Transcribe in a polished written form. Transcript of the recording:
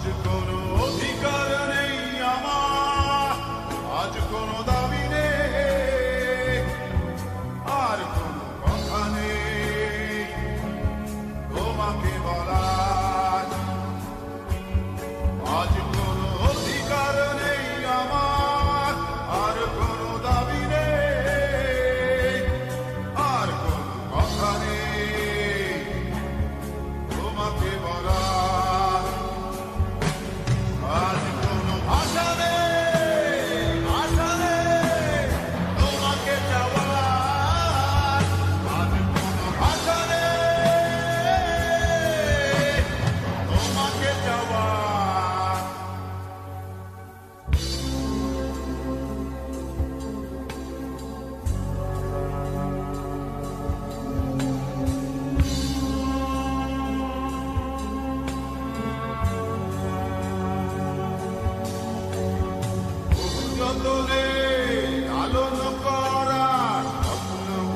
আজ কোনো অধিকার নেই আমার, আজ কোনো দাবি নেই, আর কোনো কথা নেই তোমাকে বলার। আজ কোনো অধিকার নেই আমার, আর কোনো দাবি নেই, আর কোনো কথা নেই তোমাকে বলার। আজ কোনো ভাষা নেই, ভাষা নেই তোমাকে চাওয়ার। আজ কোনো ভাষা নেই তোমাকে চাওয়ার। যত